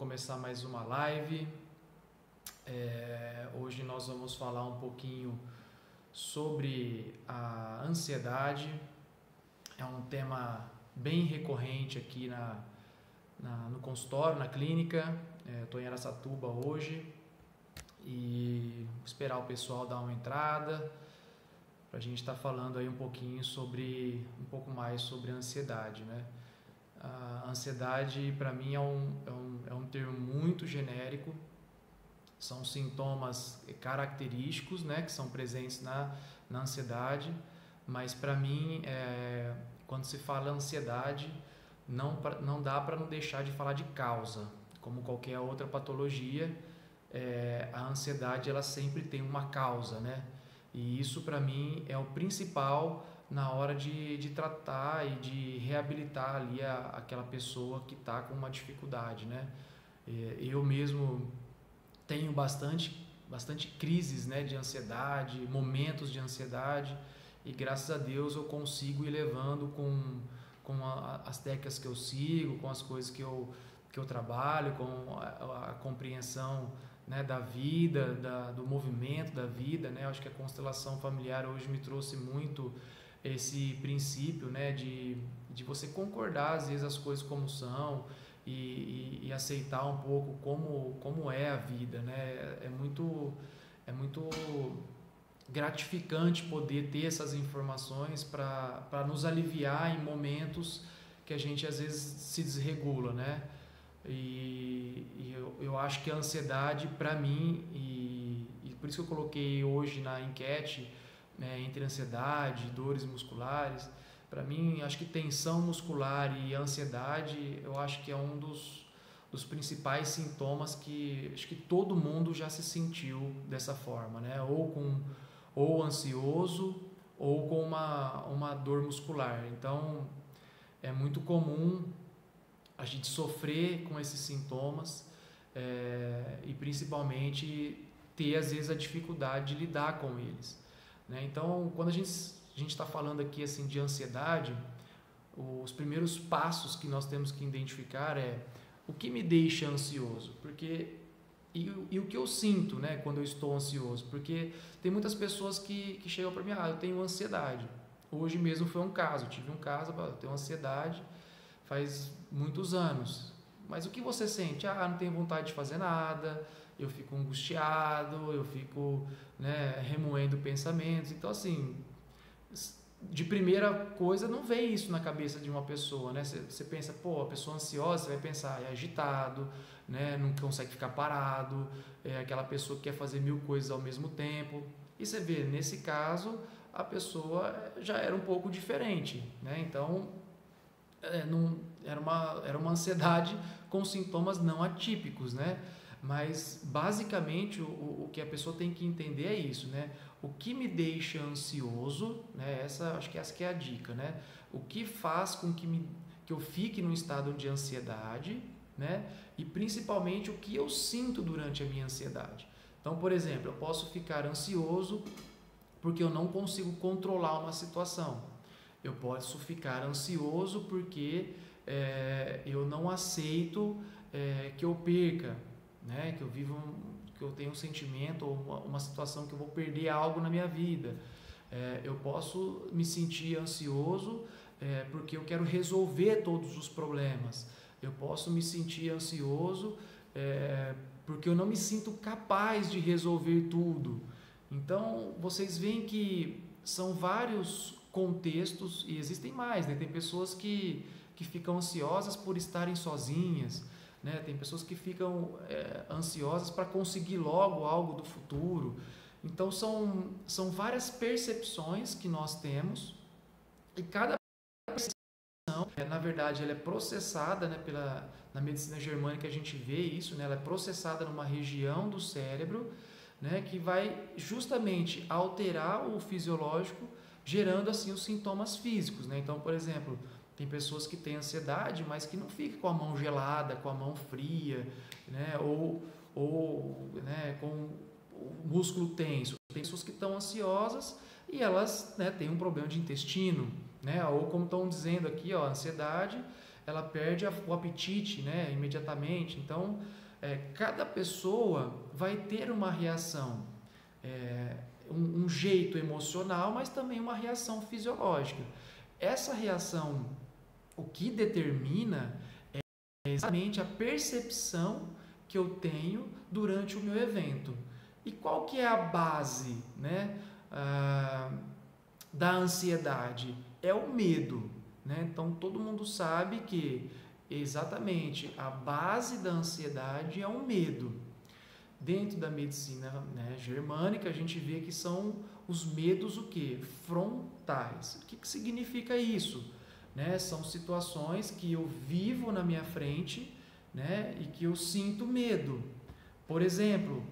começar mais uma live. Hoje nós vamos falar um pouquinho sobre a ansiedade. É um tema bem recorrente aqui no consultório, na clínica. Estou em Araçatuba hoje e vou esperar o pessoal dar uma entrada para a gente estar falando aí um pouco mais sobre a ansiedade, né? A ansiedade, para mim, é um termo muito genérico. São sintomas característicos, né, que são presentes na ansiedade, mas para mim, quando se fala ansiedade, não dá para não deixar de falar de causa. Como qualquer outra patologia, a ansiedade ela sempre tem uma causa, né? E isso para mim é o principal na hora de tratar e de reabilitar ali aquela pessoa que está com uma dificuldade, né? Eu mesmo tenho bastante crises, né, de ansiedade, momentos de ansiedade, e graças a Deus eu consigo ir levando com as técnicas que eu sigo, com as coisas que eu trabalho, com a compreensão, né, da vida, do movimento da vida, né? Eu acho que a constelação familiar hoje me trouxe muito esse princípio, né, de você concordar às vezes as coisas como são e aceitar um pouco como é a vida, né? É muito gratificante poder ter essas informações para nos aliviar em momentos que a gente às vezes se desregula, né? E eu acho que a ansiedade, para mim, e por isso que eu coloquei hoje na enquete, né, entre ansiedade, dores musculares, para mim, acho que tensão muscular e ansiedade, eu acho que é um dos principais sintomas que acho que todo mundo já se sentiu dessa forma, né? Ou ansioso ou com uma dor muscular. Então, é muito comum a gente sofrer com esses sintomas e principalmente ter às vezes a dificuldade de lidar com eles, né? Então, quando a gente está falando aqui assim de ansiedade, os primeiros passos que nós temos que identificar é o que me deixa ansioso, e o que eu sinto, né, quando eu estou ansioso, porque tem muitas pessoas que chegam para mim, eu tenho ansiedade. Hoje mesmo foi um caso, eu tive um caso, eu tenho ansiedade faz muitos anos. Mas o que você sente? Não tenho vontade de fazer nada, eu fico angustiado, eu fico, né, remoendo pensamentos. Então, assim, de primeira coisa não vem isso na cabeça de uma pessoa, né? Você pensa, a pessoa ansiosa, você vai pensar, é agitado, né? Não consegue ficar parado, é aquela pessoa que quer fazer 1000 coisas ao mesmo tempo. E você vê, nesse caso, a pessoa já era um pouco diferente, né? Então, era uma ansiedade com sintomas não atípicos, né? Mas basicamente o que a pessoa tem que entender é isso, né? O que me deixa ansioso, né? Acho que essa que é a dica, né? O que faz com que eu fique num estado de ansiedade, né? E principalmente o que eu sinto durante a minha ansiedade. Então, por exemplo, eu posso ficar ansioso porque eu não consigo controlar uma situação. Eu posso ficar ansioso porque eu não aceito que eu perca, né? Que eu tenho um sentimento ou uma situação que eu vou perder algo na minha vida. Eu posso me sentir ansioso porque eu quero resolver todos os problemas. Eu posso me sentir ansioso porque eu não me sinto capaz de resolver tudo. Então, vocês veem que são vários contextos, e existem mais, né? Tem pessoas que ficam ansiosas por estarem sozinhas, né? Tem pessoas que ficam ansiosas para conseguir logo algo do futuro. Então são várias percepções que nós temos, e cada percepção, na verdade, ela é processada, né, na medicina germânica a gente vê isso, né? Ela é processada numa região do cérebro, né, que vai justamente alterar o fisiológico, gerando assim os sintomas físicos, né? Então, por exemplo, tem pessoas que têm ansiedade, mas que não ficam com a mão gelada, com a mão fria, né? Ou né, com o músculo tenso. Tem pessoas que estão ansiosas e elas, né, têm um problema de intestino, né? Ou como estão dizendo aqui, a ansiedade ela perde o apetite, né, imediatamente. Então, cada pessoa vai ter uma reação, um jeito emocional, mas também uma reação fisiológica. Essa reação, o que determina é exatamente a percepção que eu tenho durante o meu evento. E qual que é a base, né, da ansiedade? É o medo, né? Então todo mundo sabe que exatamente a base da ansiedade é o medo. Dentro da medicina, né, germânica, a gente vê que são os medos o quê? Frontais. O que significa isso? Né? São situações que eu vivo na minha frente, né, e que eu sinto medo. Por exemplo,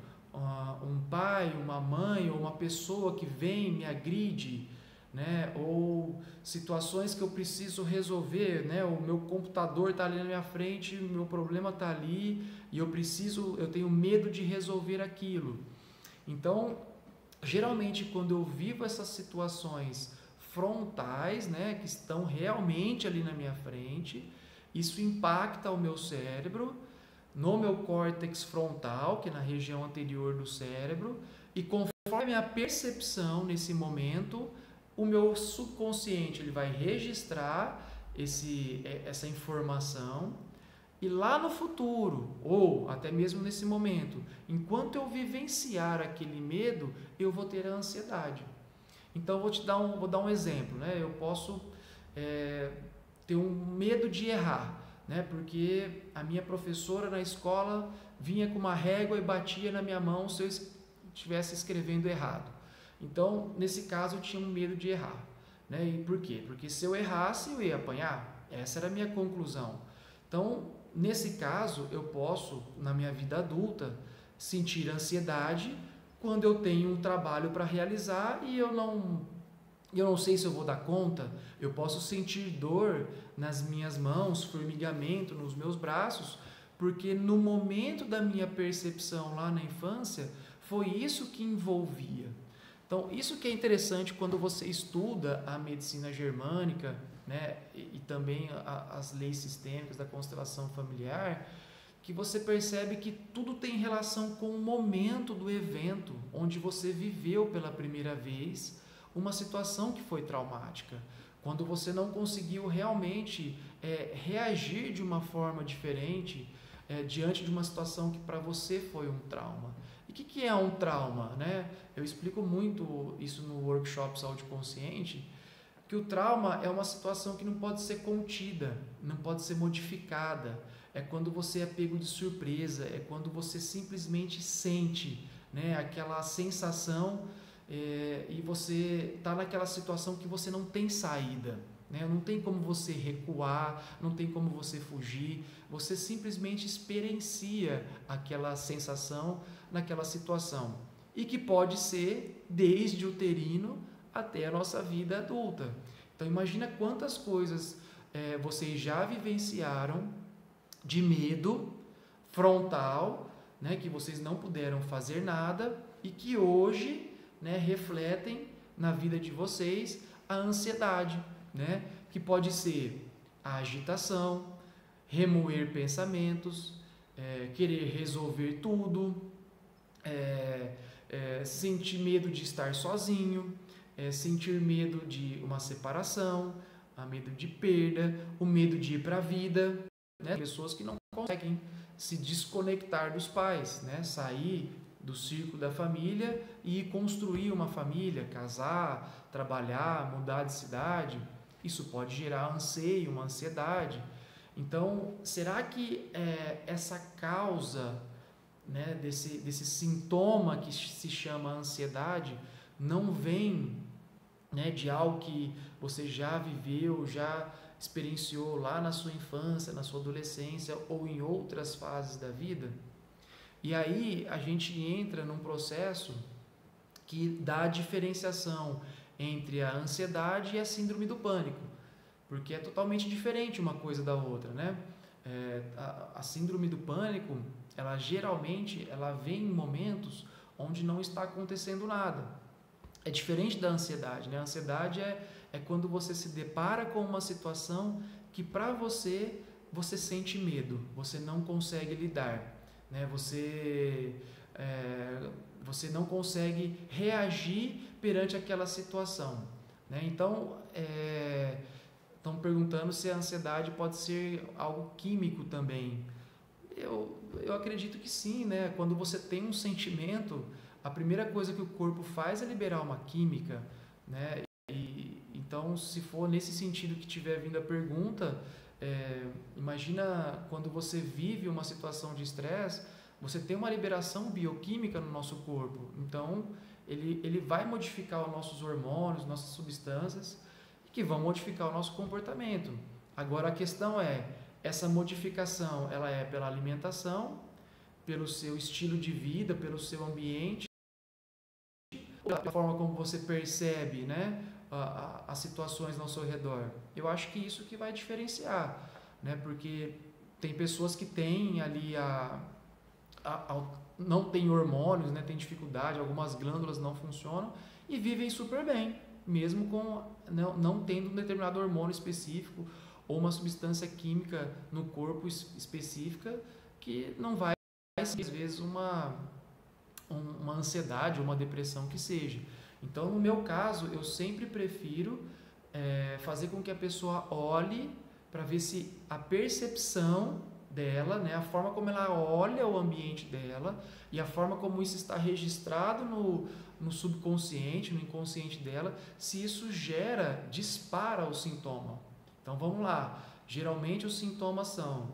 um pai, uma mãe ou uma pessoa que vem e me agride, né, ou situações que eu preciso resolver, né, o meu computador está ali na minha frente, o meu problema está ali e eu tenho medo de resolver aquilo. Então, geralmente quando eu vivo essas situações frontais, né, que estão realmente ali na minha frente, isso impacta o meu cérebro, no meu córtex frontal, que é na região anterior do cérebro, e conforme a percepção nesse momento, o meu subconsciente ele vai registrar essa informação, e lá no futuro, ou até mesmo nesse momento, enquanto eu vivenciar aquele medo, eu vou ter a ansiedade. Então vou dar um exemplo, né? Eu posso ter um medo de errar, né? Porque a minha professora na escola vinha com uma régua e batia na minha mão se eu estivesse escrevendo errado. Então, nesse caso, eu tinha um medo de errar, né? E por quê? Porque se eu errasse, eu ia apanhar. Essa era a minha conclusão. Então, nesse caso, eu posso, na minha vida adulta, sentir ansiedade quando eu tenho um trabalho para realizar e eu não sei se eu vou dar conta. Eu posso sentir dor nas minhas mãos, formigamento nos meus braços, porque no momento da minha percepção lá na infância, foi isso que envolvia. Então, isso que é interessante quando você estuda a medicina germânica, né, e também as leis sistêmicas da constelação familiar, que você percebe que tudo tem relação com o momento do evento, onde você viveu pela primeira vez uma situação que foi traumática, quando você não conseguiu realmente reagir de uma forma diferente diante de uma situação que para você foi um trauma. E o que é um trauma, né? Eu explico muito isso no workshop Saúde Consciente, que o trauma é uma situação que não pode ser contida, não pode ser modificada. É quando você é pego de surpresa, é quando você simplesmente sente, né, aquela sensação e você está naquela situação que você não tem saída, né? Não tem como você recuar, não tem como você fugir, você simplesmente experiencia aquela sensação naquela situação e que pode ser desde uterino até a nossa vida adulta. Então imagina quantas coisas vocês já vivenciaram de medo frontal, né, que vocês não puderam fazer nada e que hoje, né, refletem na vida de vocês a ansiedade, né, que pode ser a agitação, remoer pensamentos, querer resolver tudo, sentir medo de estar sozinho, sentir medo de uma separação, a medo de perda, o medo de ir para a vida, né? Pessoas que não conseguem se desconectar dos pais, né? Sair do círculo da família e construir uma família, casar, trabalhar, mudar de cidade. Isso pode gerar anseio, uma ansiedade. Então, será que essa causa, né, desse sintoma que se chama ansiedade não vem, né, de algo que você já viveu, já experienciou lá na sua infância, na sua adolescência ou em outras fases da vida? E aí a gente entra num processo que dá a diferenciação entre a ansiedade e a síndrome do pânico, porque é totalmente diferente uma coisa da outra, né? A síndrome do pânico, ela geralmente vem em momentos onde não está acontecendo nada. É diferente da ansiedade, né? A ansiedade é quando você se depara com uma situação que para você sente medo, você não consegue lidar, né? Você não consegue reagir perante aquela situação, né? Então, estão perguntando se a ansiedade pode ser algo químico também. Eu acredito que sim, né? Quando você tem um sentimento, a primeira coisa que o corpo faz é liberar uma química, né? Então, se for nesse sentido que tiver vindo a pergunta, imagina quando você vive uma situação de estresse, você tem uma liberação bioquímica no nosso corpo. Então, ele vai modificar os nossos hormônios, nossas substâncias, que vão modificar o nosso comportamento. Agora, a questão é, essa modificação, ela é pela alimentação, pelo seu estilo de vida, pelo seu ambiente, pela forma como você percebe, né, as situações ao seu redor. Eu acho que isso que vai diferenciar, né, porque tem pessoas que têm ali não tem hormônios, né, tem dificuldade, algumas glândulas não funcionam e vivem super bem, mesmo com não tendo um determinado hormônio específico ou uma substância química no corpo específica que não vai ser, às vezes, uma ansiedade ou uma depressão que seja. Então, no meu caso, eu sempre prefiro fazer com que a pessoa olhe para ver se a percepção dela, né, a forma como ela olha o ambiente dela e a forma como isso está registrado no subconsciente, no inconsciente dela, se isso dispara o sintoma. Então vamos lá, geralmente os sintomas são,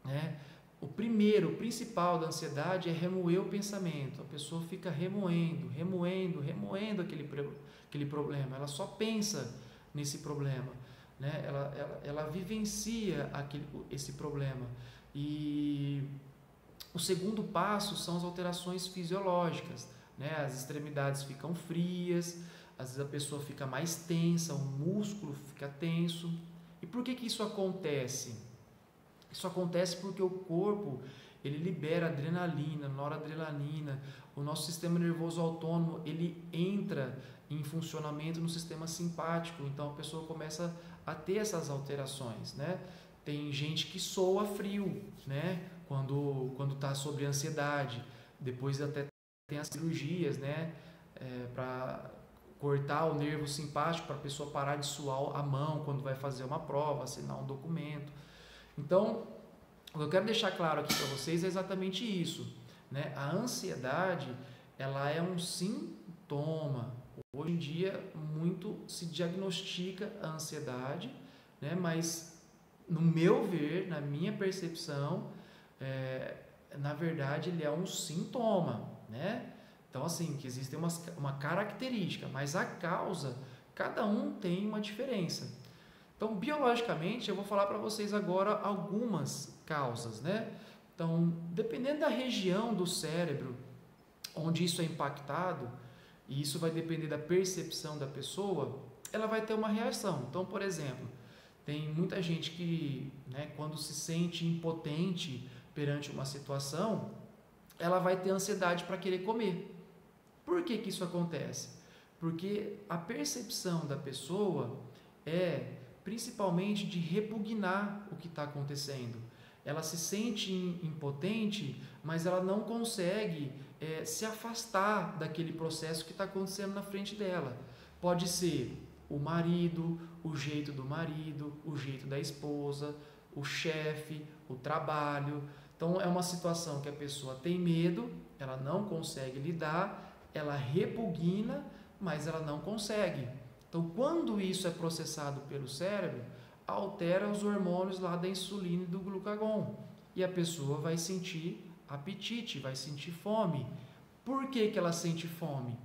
né, o principal da ansiedade é remoer o pensamento. A pessoa fica remoendo aquele problema, ela só pensa nesse problema, né? Ela vivencia esse problema. E o segundo passo são as alterações fisiológicas, né? As extremidades ficam frias, às vezes a pessoa fica mais tensa, o músculo fica tenso. E por que isso acontece? Isso acontece porque o corpo ele libera adrenalina, noradrenalina, o nosso sistema nervoso autônomo ele entra em funcionamento no sistema simpático, então a pessoa começa a ter essas alterações, né? Tem gente que soa frio, né? Quando está sobre ansiedade, depois até tem as cirurgias, né? Para cortar o nervo simpático para a pessoa parar de suar a mão quando vai fazer uma prova, assinar um documento. Então, o que eu quero deixar claro aqui para vocês é exatamente isso, né? A ansiedade, ela é um sintoma. Hoje em dia, muito se diagnostica a ansiedade, né? Mas, no meu ver, na minha percepção, na verdade, ele é um sintoma, né? Então, assim, que existe uma característica, mas a causa, cada um tem uma diferença. Então, biologicamente, eu vou falar para vocês agora algumas causas, né? Então, dependendo da região do cérebro onde isso é impactado, e isso vai depender da percepção da pessoa, ela vai ter uma reação. Então, por exemplo, tem muita gente que, né, quando se sente impotente perante uma situação, ela vai ter ansiedade para querer comer. Por que isso acontece? Porque a percepção da pessoa é principalmente de repugnar o que está acontecendo. Ela se sente impotente, mas ela não consegue se afastar daquele processo que está acontecendo na frente dela. Pode ser o marido, o jeito do marido, o jeito da esposa, o chefe, o trabalho. Então é uma situação que a pessoa tem medo, ela não consegue lidar, ela repugna, mas ela não consegue. Então, quando isso é processado pelo cérebro, altera os hormônios lá da insulina e do glucagon. E a pessoa vai sentir apetite, vai sentir fome. Por que ela sente fome?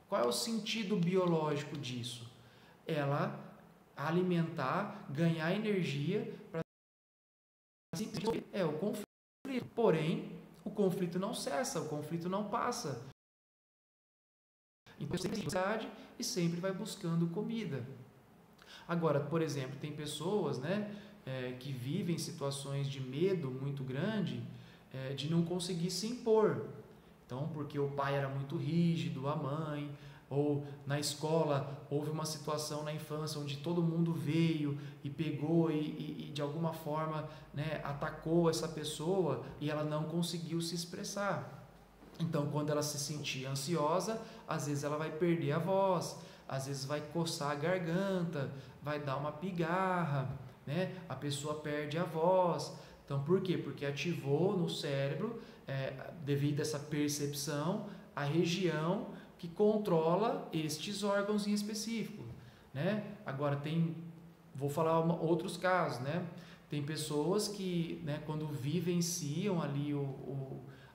Qual é o sentido biológico disso? Ela alimentar, ganhar energia para o conflito. Porém, o conflito não cessa, o conflito não passa. Então, e sempre vai buscando comida. Agora, por exemplo, tem pessoas, né, que vivem situações de medo muito grande, de não conseguir se impor. Então, porque o pai era muito rígido, a mãe, ou na escola houve uma situação na infância onde todo mundo veio e pegou e de alguma forma, né, atacou essa pessoa e ela não conseguiu se expressar. Então, quando ela se sentir ansiosa, às vezes ela vai perder a voz, às vezes vai coçar a garganta, vai dar uma pigarra, né? A pessoa perde a voz. Então, por quê? Porque ativou no cérebro, devido a essa percepção, a região que controla estes órgãos em específico, né? Agora vou falar outros casos, né? Tem pessoas que, né, quando vivenciam ali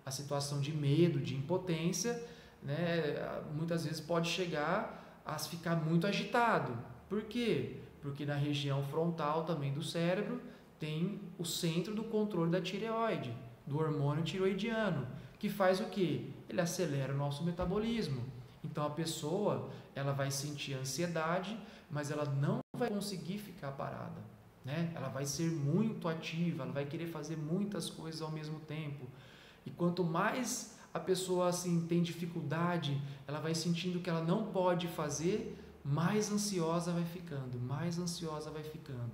a situação de medo, de impotência, né, muitas vezes pode chegar a ficar muito agitado. Por quê? Porque na região frontal também do cérebro tem o centro do controle da tireoide, do hormônio tiroidiano, que faz o quê? Ele acelera o nosso metabolismo. Então a pessoa, ela vai sentir ansiedade, mas ela não vai conseguir ficar parada, né? Ela vai ser muito ativa, ela vai querer fazer muitas coisas ao mesmo tempo. E quanto mais a pessoa assim tem dificuldade, ela vai sentindo que ela não pode fazer, mais ansiosa vai ficando, mais ansiosa vai ficando.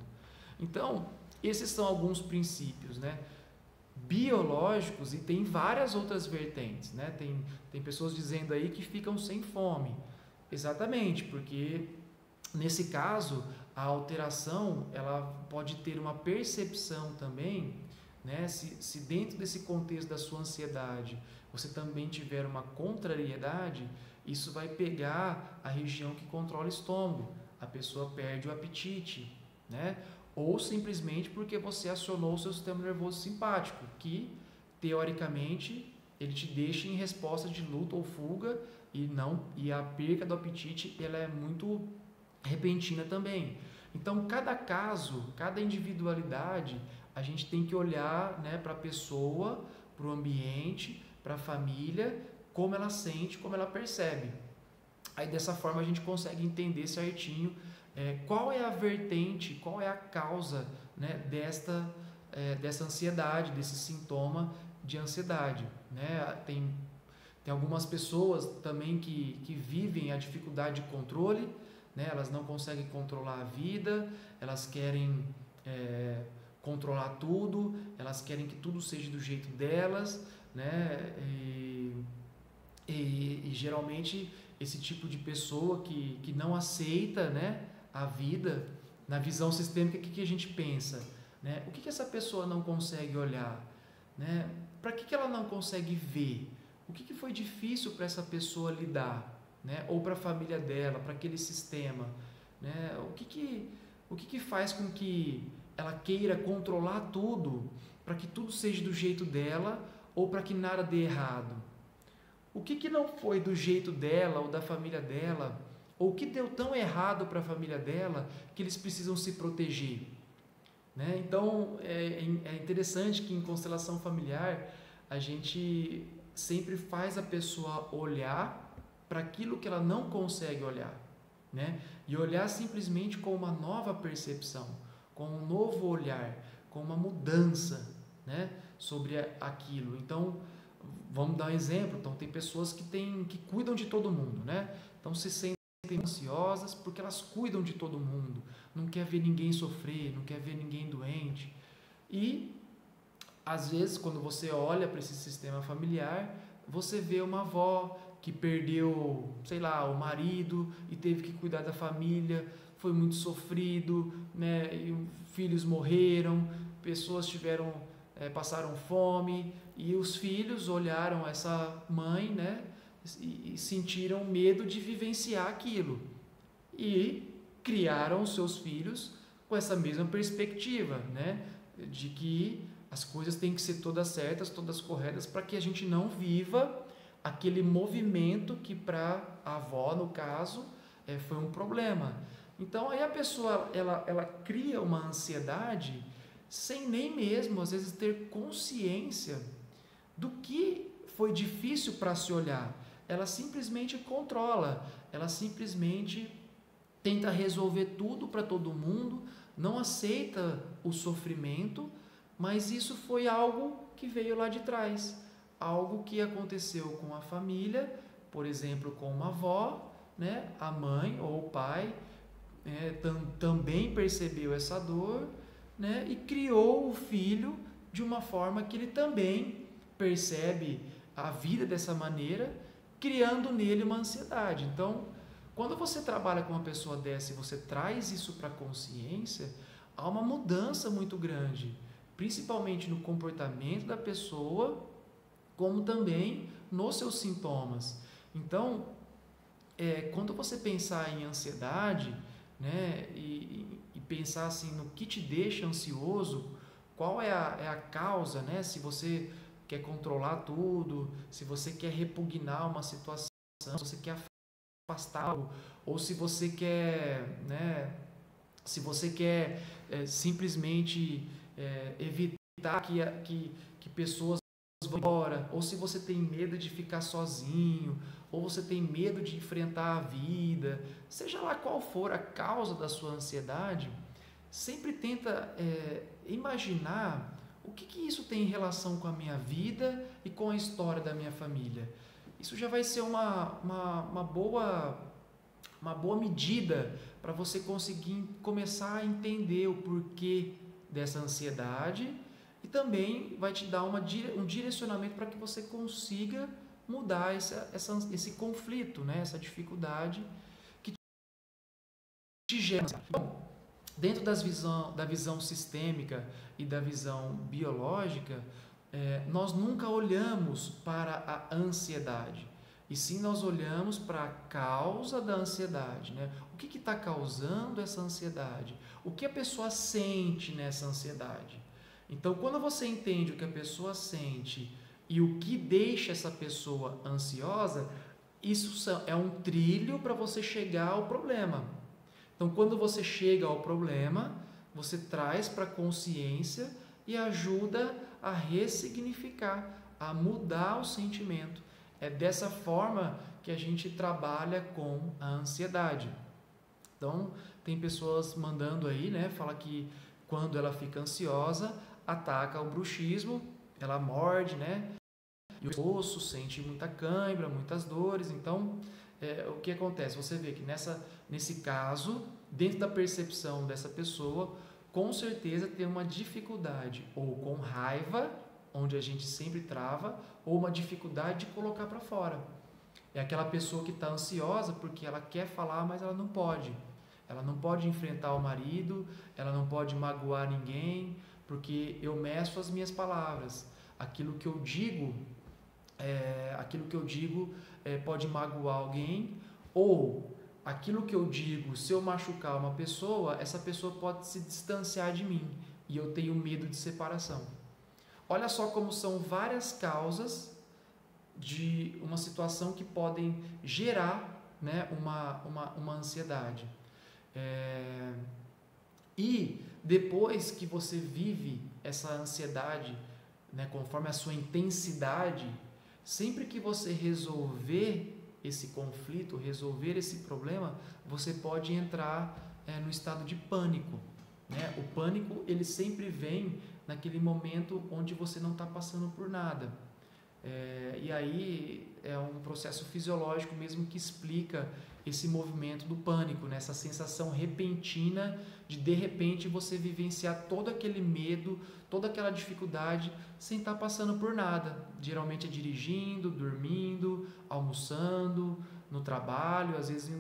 Então, esses são alguns princípios, né, biológicos, e tem várias outras vertentes, né? Tem pessoas dizendo aí que ficam sem fome. Exatamente, porque nesse caso a alteração ela pode ter uma percepção também, né? Se dentro desse contexto da sua ansiedade você também tiver uma contrariedade, isso vai pegar a região que controla o estômago, a pessoa perde o apetite, né? Ou simplesmente porque você acionou o seu sistema nervoso simpático, que teoricamente ele te deixa em resposta de luta ou fuga, e a perca do apetite ela é muito repentina também. Então, cada caso, cada individualidade, a gente tem que olhar, né, para a pessoa, para o ambiente, para a família, como ela sente, como ela percebe. Aí dessa forma a gente consegue entender certinho qual é a vertente, qual é a causa, né, dessa ansiedade, desse sintoma de ansiedade, né? Tem algumas pessoas também que vivem a dificuldade de controle, né? Elas não conseguem controlar a vida, elas querem controlar tudo, elas querem que tudo seja do jeito delas, né? E geralmente esse tipo de pessoa que não aceita, né, a vida, na visão sistêmica, o que a gente pensa? Né? O que essa pessoa não consegue olhar? Né? Para que ela não consegue ver? O que foi difícil para essa pessoa lidar? Né? Ou para a família dela, para aquele sistema? Né? O que faz com que ela queira controlar tudo, para que tudo seja do jeito dela ou para que nada dê errado? O que não foi do jeito dela ou da família dela, ou o que deu tão errado para a família dela que eles precisam se proteger? Né? Então, é interessante que em constelação familiar a gente sempre faz a pessoa olhar para aquilo que ela não consegue olhar, né? E olhar simplesmente com uma nova percepção, com um novo olhar, com uma mudança, né, sobre aquilo. Então, vamos dar um exemplo. Então, tem pessoas que cuidam de todo mundo, né? Então, se sentem ansiosas porque elas cuidam de todo mundo, não quer ver ninguém sofrer, não quer ver ninguém doente. E às vezes, quando você olha para esse sistema familiar, você vê uma avó que perdeu, sei lá, o marido e teve que cuidar da família, foi muito sofrido, né? E filhos morreram, pessoas passaram fome, e os filhos olharam essa mãe, né, e sentiram medo de vivenciar aquilo e criaram os seus filhos com essa mesma perspectiva, né, de que as coisas têm que ser todas certas, todas corretas, para que a gente não viva aquele movimento que para a avó, no caso, foi um problema. Então aí a pessoa ela cria uma ansiedade sem nem mesmo às vezes ter consciência do que foi difícil para se olhar. Ela simplesmente controla, ela simplesmente tenta resolver tudo para todo mundo, não aceita o sofrimento, mas isso foi algo que veio lá de trás, algo que aconteceu com a família, por exemplo, com uma avó, né, a mãe ou o pai também percebeu essa dor, né, e criou o filho de uma forma que ele também percebe a vida dessa maneira, criando nele uma ansiedade. Então, quando você trabalha com uma pessoa dessa e você traz isso para a consciência, há uma mudança muito grande, principalmente no comportamento da pessoa, como também nos seus sintomas. Então, quando você pensar em ansiedade, né, e pensar assim no que te deixa ansioso, qual é a causa, né? Se você quer controlar tudo, se você quer repugnar uma situação, se você quer afastar algo, ou se você quer, né, se você quer simplesmente evitar que pessoas vão embora, ou se você tem medo de ficar sozinho, ou você tem medo de enfrentar a vida, seja lá qual for a causa da sua ansiedade, sempre tenta imaginar o que isso tem em relação com a minha vida e com a história da minha família. Isso já vai ser uma boa medida para você conseguir começar a entender o porquê dessa ansiedade e também vai te dar um direcionamento para que você consiga mudar esse conflito, né? Essa dificuldade que te gera. Então, dentro da visão sistêmica e da visão biológica, nós nunca olhamos para a ansiedade, e sim nós olhamos para a causa da ansiedade, né? O que está causando essa ansiedade? O que a pessoa sente nessa ansiedade? Então, quando você entende o que a pessoa sente e o que deixa essa pessoa ansiosa, isso é um trilho para você chegar ao problema. Então, quando você chega ao problema, você traz para a consciência e ajuda a ressignificar, a mudar o sentimento. É dessa forma que a gente trabalha com a ansiedade. Então, tem pessoas mandando aí, né? Fala que quando ela fica ansiosa, ataca o bruxismo, ela morde, né? E o osso sente muita cãibra, muitas dores. Então, o que acontece? Você vê que nesse caso, dentro da percepção dessa pessoa, com certeza tem uma dificuldade, ou com raiva, onde a gente sempre trava, ou uma dificuldade de colocar para fora. É aquela pessoa que está ansiosa porque ela quer falar, mas ela não pode. Ela não pode enfrentar o marido, ela não pode magoar ninguém, porque eu meço as minhas palavras. Aquilo que eu digo pode magoar alguém, ou aquilo que eu digo, se eu machucar uma pessoa, essa pessoa pode se distanciar de mim e eu tenho medo de separação. Olha só como são várias causas de uma situação que podem gerar, né, uma ansiedade. E depois que você vive essa ansiedade, né, conforme a sua intensidade, sempre que você resolver esse conflito, resolver esse problema, você pode entrar no estado de pânico, né? O pânico, ele sempre vem naquele momento onde você não está passando por nada. E aí é um processo fisiológico mesmo que explica esse movimento do pânico, né? Essa sensação repentina de repente você vivenciar todo aquele medo, toda aquela dificuldade sem estar passando por nada. Geralmente é dirigindo, dormindo, almoçando, no trabalho, às vezes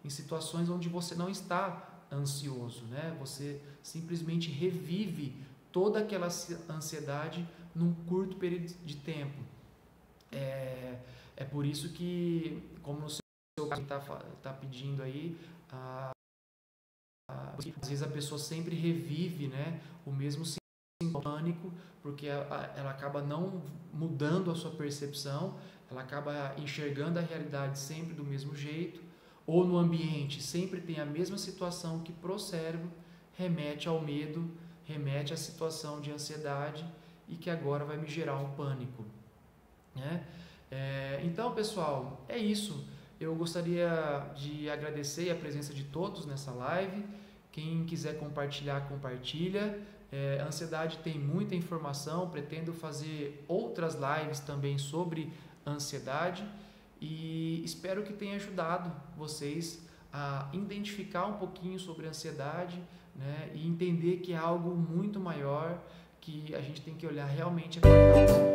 em situações onde você não está ansioso, né? Você simplesmente revive toda aquela ansiedade num curto período de tempo. É por isso que, como no seu caso está pedindo aí, às vezes a pessoa sempre revive, né, o mesmo pânico, porque ela acaba não mudando a sua percepção, ela acaba enxergando a realidade sempre do mesmo jeito, ou no ambiente sempre tem a mesma situação que pro cérebro remete ao medo, remete à situação de ansiedade e que agora vai me gerar um pânico, né? Então, pessoal, é isso. Eu gostaria de agradecer a presença de todos nessa live. Quem quiser compartilhar, compartilha. A ansiedade tem muita informação. Pretendo fazer outras lives também sobre ansiedade. e espero que tenha ajudado vocês a identificar um pouquinho sobre a ansiedade, né, e entender que é algo muito maior, que a gente tem que olhar realmente a qualidade.